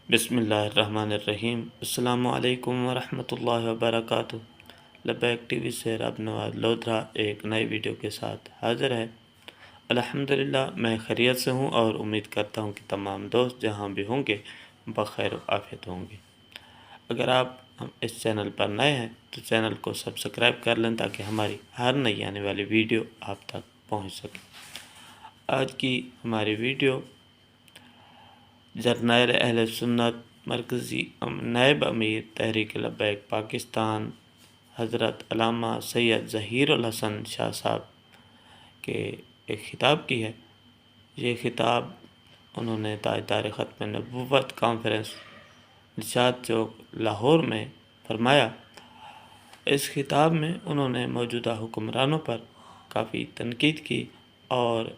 बिस्मिल्लाहिर्रहमानिर्रहीम। अस्सलामु अलैकुम वरहमतुल्लाहि वबरकातुहू। लबैक टीवी से रब नवाज लोधरा एक नई वीडियो के साथ हाज़िर है। अल्हम्दुलिल्लाह मैं खैरियत से हूँ और उम्मीद करता हूँ कि तमाम दोस्त जहाँ भी होंगे बखैर व आफियत होंगे। अगर आप हम इस चैनल पर नए हैं तो चैनल को सब्सक्राइब कर लें ताकि हमारी हर नई आने वाली वीडियो आप तक पहुँच सके। आज की हमारी वीडियो जरनैल अहले सुन्नत मरकज़ी नायब अमीर तहरीक लब्बैक पाकिस्तान हज़रत अल्लामा सैयद ज़हीरुल हसन शाह साहब के एक ख़िताब की है। ये ख़िताब उन्होंने ताजदार ख़त्म नबुव्वत कॉन्फ्रेंस निशात चौक लाहौर में फरमाया। इस ख़िताब में उन्होंने मौजूदा हुक्मरानों पर काफ़ी तनकीद की और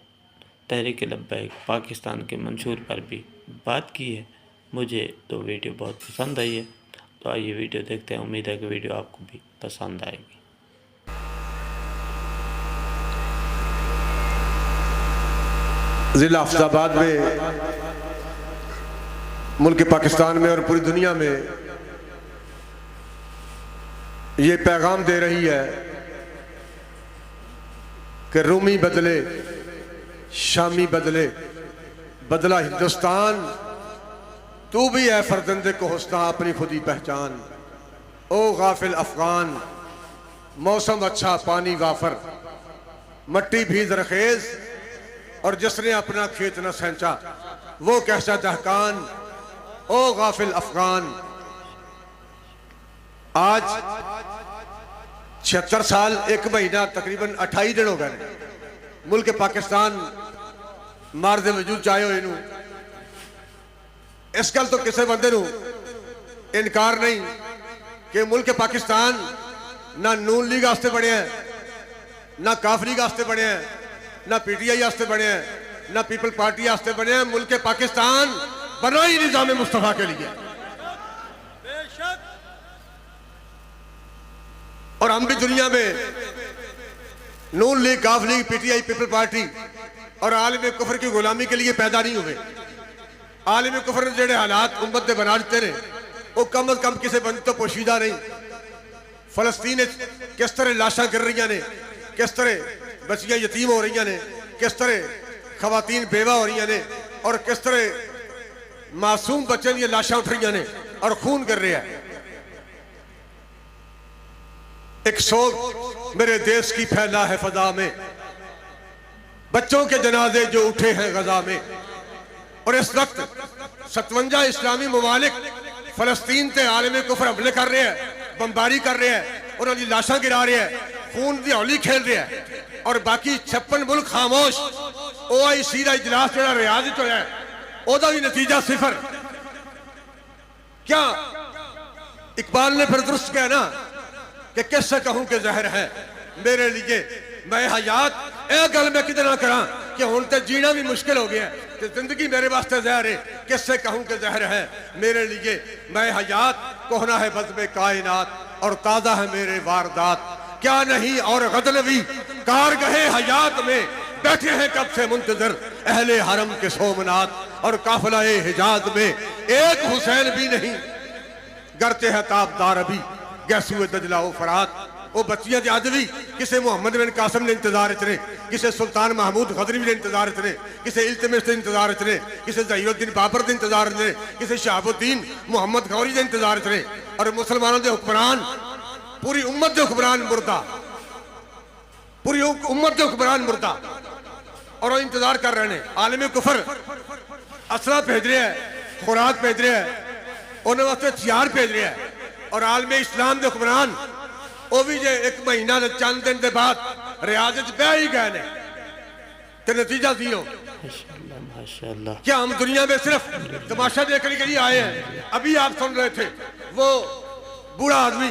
तहरीक लब्बैक पाकिस्तान के मंशूर पर भी बात की है। मुझे तो वीडियो बहुत पसंद आई है, तो आइए वीडियो देखते हैं। उम्मीद है कि वीडियो आपको भी पसंद आएगी। ज़िला अफजाबाद में मुल्क पाकिस्तान में और पूरी दुनिया में ये पैगाम दे रही है कि रूमी बदले शामी बदले बदला हिंदुस्तान, तू भी है फर्जंदे को हुस्ना अपनी खुदी पहचान। ओ गाफिल अफगान मौसम अच्छा पानी वाफर, मट्टी भी जरखेज और जिसने अपना खेत न सेंचा वो कैसा दहकान। ओ गाफिल अफगान आज 76 साल 1 महीना तकरीबन 28 दिन हो गए मुल्क पाकिस्तान मार दे वजूद चाहे हो इनू। इस गल तो किसी बंदे नू इनकार नहीं कि मुल्क पाकिस्तान ना नून लीग वास्ते बने हैं, ना काफ लीग वास्ते बने हैं, ना PTI वास्ते बने हैं, ना पीपल पार्टी वास्ते बने हैं। मुल्क पाकिस्तान बना ही निजाम मुस्तफा के लिए। और हम भी दुनिया में नून लीग, काफ लीग, PTI, पीपल पार्टी और आलिम कुफर की गुलामी के लिए पैदा नहीं हुए। आलिम कुफर ने जेड़े हालात उम्मत ने बना दिते ने वो कम अज कम किसी बंद तो पोशीदा नहीं। फलस्तीन किस तरह लाशा गिर रही ने, किस तरह बच्चियां यतीम हो रही ने, किस तरह खवातीन बेवा हो रही ने और किस तरह मासूम बच्चों की लाशा उठ रही ने और खून गिर रहा है। एक सोग मेरे देश की फैला है फजा में, बच्चों के जनाजे जो उठे हैं गजा में। और इस वक्त 57 इस्लामी ममालिक फलस्तीन से आलम कुफर हमले कर रहे हैं, बमबारी कर रहे हैं, उन्होंने लाशा गिरा रहे हैं, खून की होली खेल रहे हैं और बाकी 56 मुल्क खामोश। OIC का इजलास जो रियाज होया है ओदा भी नतीजा सिफर। क्या इकबाल ने फिर दुरुस्त किया ना कि किससे कहूं कि जहर है मेरे लिए मैं हयात। यह गल मैं कितना करा कि हुण ते जीना भी मुश्किल हो गया है, जिंदगी मेरे वास्ते जहर है। किससे कहूं कि जहर है मेरे लिए मैं हयात। कोहना है बज़्म कायनात और ताज़ा है मेरे वारदात। क्या नहीं और गदनवी कारगहे हयात में बैठे हैं कब से मुंतजर अहले हरम के सोमनाथ और काफिला हिजाज में एक हुसैन भी नहीं गरते है ताबदार अभी गैसुए दजला फरात। वो बच्चियां अज भी किसी मुहम्मद बिन कासिम ने इंतजार च ने, किसी सुल्तान महमूद गजनी ने इंतजार च ने, किसी इल्तमिश के इंतजार च ने, किसी ज़हीरुद्दीन बाबर के इंतजार च ने, किसी शहाबुद्दीन मोहम्मद गौरी के इंतजार च ने। और मुसलमानों के हुक्मरान पूरी उम्मत के हुक्मरान मुर्दा, पूरी उम्मत के हुक्मरान मुर्दा और वो इंतजार कर रहे हैं। आलिम कुफर असला भेज रहे हैं, खुराक भेज रहे हैं, उन्होंने वास्ते हथियार भेज रहे हैं। और आलम इस्लाम के हुक्मरान वो भी जे 1 महीना चंद दिन के बाद रियाज बह ही गए ने तो नतीजा जीरो। माशाअल्लाह। क्या हम दुनिया में सिर्फ तमाशा देखने के लिए आए हैं? अभी आप सुन रहे थे वो बूढ़ा आदमी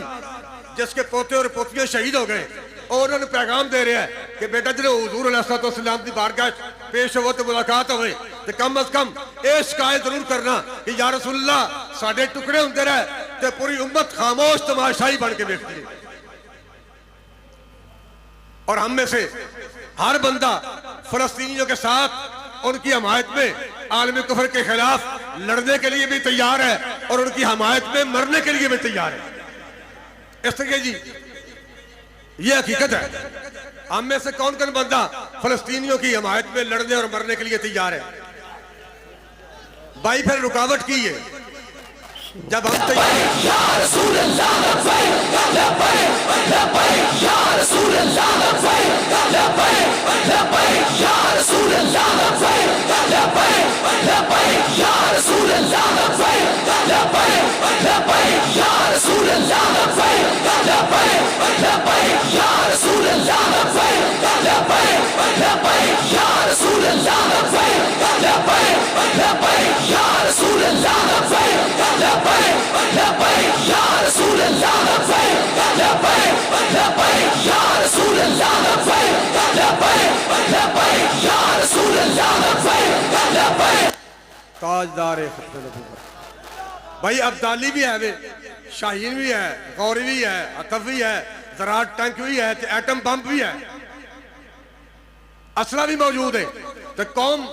जिसके पोते और पोतियां शहीद हो गए और उन्होंने पैगाम दे रहा है कि बेटा जो हुजूर अलैहिस्सलाम की बारगाह पेश हो तो मुलाकात हो तो कम अज कम ये शिकायत जरूर करना कि या रसूलल्लाह साडे टुकड़े होंदे रहे तो पूरी उम्मत खामोश तमाशाई बन के देखती है। और हम में से हर बंदा फलस्तीनियों के साथ उनकी हमायत में आलमी कुफर के खिलाफ लड़ने के लिए भी तैयार है और उनकी हमायत में मरने के लिए भी तैयार है। इस तरह जी ये हकीकत है। हम में से कौन कौन बंदा फलस्तीनियों की हमायत में लड़ने और मरने के लिए तैयार है? भाई फिर रुकावट की है जब हम ताजदार भाई अब्दाली भी है वे, शाहीन भी है, गौरी भी है, अतफ भी है, ज़रात टैंक भी है, एटम बम भी है, असला भी मौजूद है। तो कौम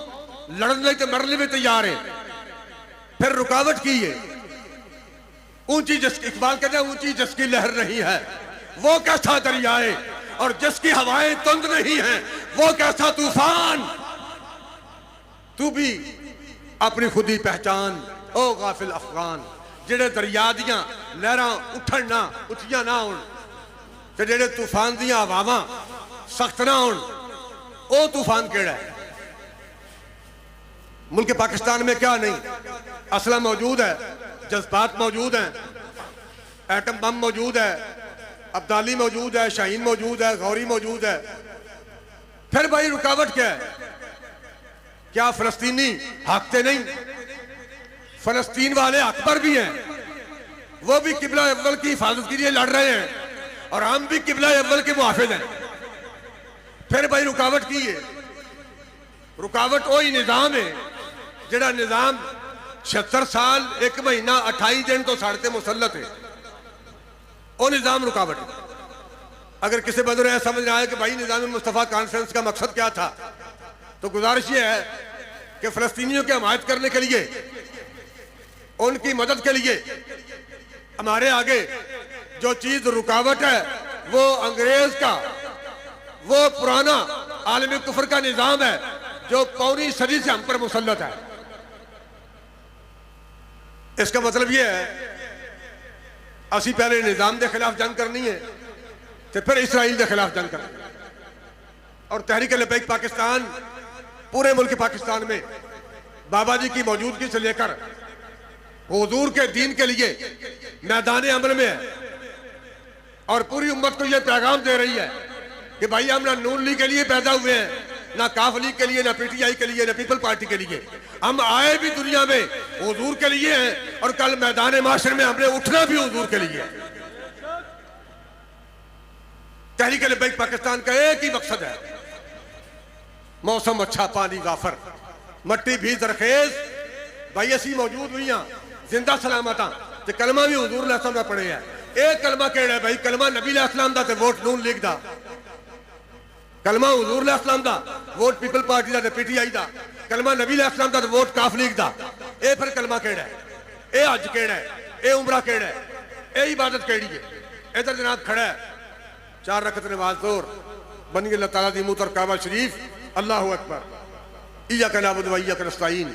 लड़ने के मरने में तैयार है। फिर रुकावट की है ऊंची इकबाल कहते हैं ऊंची जिसकी लहर नहीं है वो कैसा दरिया है, और जिसकी हवाएं तुंद नहीं है वो कैसा तूफान। तू भी अपनी खुदी पहचान ओ गाफिल अफगान। जेड़े दरिया दियां लहरां उठन ना उठियां ना होण ते जेड़े तूफान दियां हवावां सख्त ना होण, ओ तूफान केड़ा है? मुल्क पाकिस्तान में क्या नहीं, असला मौजूद है, जज्बात मौजूद हैं, एटम बम मौजूद है, अब्दाली मौजूद है, शाहीन मौजूद है, गौरी मौजूद है। फिर भाई रुकावट क्या है? क्या फलस्तीनी हकते नहीं? फलस्तीन वाले हक पर भी हैं, वो भी किबला अव्वल की हिफाजत के लिए लड़ रहे हैं और हम भी किबला अव्वल के मुहाफिज हैं। फिर भाई रुकावट की है, रुकावट वही निजाम है जेड़ा निजाम 76 साल 1 महीना 28 दिन तो साढ़े मुसल्लत है, वो निजाम रुकावट। अगर किसी बंदे ऐसा समझ रहा है कि भाई निजाम मुस्तफ़ा कॉन्फ्रेंस का मकसद क्या था, तो गुजारिश ये है कि फलस्तीनियों की हमायत करने के लिए, उनकी मदद के लिए हमारे आगे जो चीज रुकावट है वो अंग्रेज का वो पुराना आलमी कुफर का निजाम है जो पौनी सदी से हम पर मुसल्लत है। इसका मतलब यह है असी पहले निजाम के खिलाफ जंग करनी है तो फिर इसराइल के खिलाफ जंग करनी है। और तहरीक लबैक पाकिस्तान पूरे मुल्क पाकिस्तान में बाबा जी की मौजूदगी से लेकर हुजूर के दीन के लिए मैदान अमल में है और पूरी उम्मत को यह पैगाम दे रही है कि भाई हम ना नून लीग के लिए पैदा हुए हैं, ना काफ लीग के लिए, ना पीटीआई के लिए, ना पीपल पार्टी के लिए। हम आए भी दुनिया में हुजूर के लिए हैं और कल मैदान माशर में हमने उठना भी हुजूर के लिए। तहरीक लबैक पाकिस्तान का एक ही मकसद है, मौसम अच्छा पानी वाफर मट्टी भी जरखेज। भाई असी मौजूद हुई हाँ जिंदा सलामत हाँ तो कलमा भी हुजूर अलैहि का पढ़े है। एक कलमा केड़ा है भाई? कलमा नबी अलैहि दा ते वोट नून लीग दा, कलमा हुजूर अलैहि दा वोट पीपल पार्टी दा ते पीटीआई दा, कलमा नबी अलैहि दा ते वोट काफ लीग दा। ए फिर कलमा केड़ा है? ए हज केड़ा है? ए उमरा केड़ा है? ए इबादत केड़ी है? इधर जनाब खड़ा है 4 रकत नमाज तोर बनी अल्लाह ताला दी मुहतर काबा शरीफ, अल्लाह अकबर, इय्याका नअबुदु व इय्याका नस्तईन।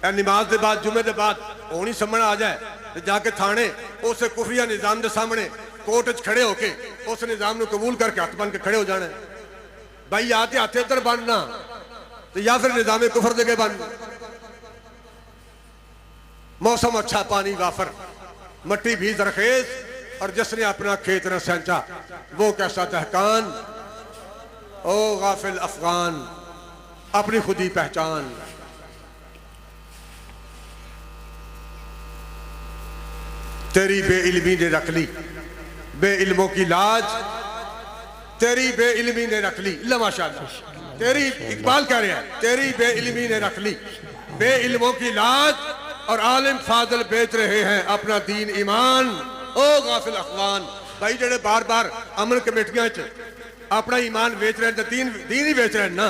नमाज के बाद जुमे के बाद होनी समझ आ जाए तो जाके थाने उस कुफरिया निजाम के सामने कोर्ट च खड़े होके उस निजाम को कबूल करके हथ बन के खड़े हो जाना। भाई या तो हथ इधर बनना तो या फिर निजाम कुफर दे के बन। मौसम अच्छा पानी वाफर मट्टी भी जरखेज और जिसने अपना खेत न सेंचा वो कैसा दहकान। ओ गाफिल अफगान अपनी खुदी पहचान। तेरी बेइल्मी ने रख ली बेइल्मों की लाज, तेरी बेइल्मी ने रख ली। माशाअल्लाह तेरी, इकबाल कह रहे हैं तेरी बेइल्मी ने रख ली बेइल्मों की लाज और आलिम फाजल बेच रहे हैं अपना दीन ईमान। ओ गाफिल अफगान भाई जेड़े बार बार अमन कमेटियां च अपना ईमान बेच रहे हैं, दीन ही बेच रहे हैं ना,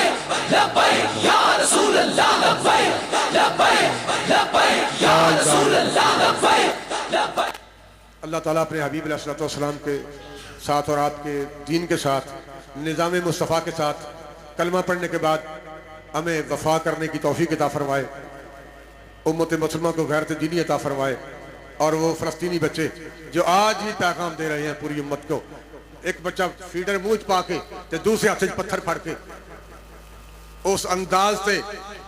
लब्बैक या रसूल अल्लाह लब्बैक लब्बैक अल्लाह ताला अपने हबीब अलैहिस्सलाम के साथ और आपके दीन के साथ, निज़ाम मुस्तफ़ा के साथ कलमा पढ़ने के बाद हमें वफा करने की तौफीक अता फरमाए, उम्मत मुसलमान को गैरत दीनी अता फरमाए। और वो फ़लस्तीनी बच्चे जो आज भी पैगाम दे रहे हैं पूरी उम्मत को, एक बच्चा फीडर मुँह च पा के ते दूसरे हाथ च पत्थर फड़ के उस अंदाज से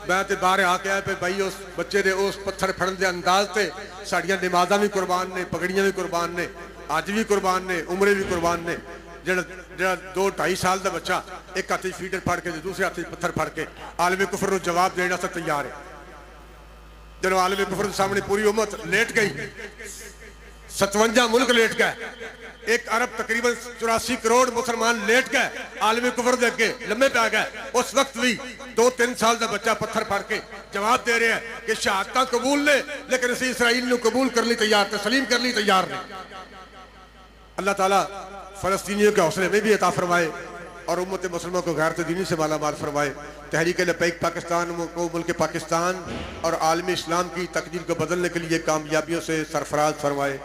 मैं तो बाहर आके आया पे भाई उस बच्चे दे उस पत्थर फड़न के अंदाज से साड़ियाँ नमाज़ां भी कुर्बान ने, पगड़ियाँ भी कुर्बान ने, अज भी कुर्बान ने, उमरे भी कुर्बान ने। जो 2-2.5 साल का बच्चा एक हाथ फीडर फड़ के दूसरे हाथ पत्थर फड़ के आलम कुफर को जवाब देने से तैयार है। जब आलम कुफर के सामने पूरी उम्मत लेट गई, 57 मुल्क लेट गए, एक अरब तकरीबन 84 करोड़ मुसलमान लेट गए, आलमी कुफर दे अगे लम्बे पै गए। उस वक्त भी 2-3 साल का बच्चा पत्थर फड़ के जवाब दे रहा है कि शहादत कबूल ने, लेकिन असीं इसराइल नूं कबूल करने तैयार, तस्लीम करने तैयार नहीं। अल्लाह ताला फ़लस्तीनियों के हौसले में भी अता फरमाए और उम्मत मुसलमान को गैरत दीनी से मालामाल फरमाए। तहरीक लब्बैक पाकिस्तान को मुल्क पाकिस्तान और आलमी इस्लाम की तकदीर को बदलने के लिए कामयाबियों से सरफराज फरमाए।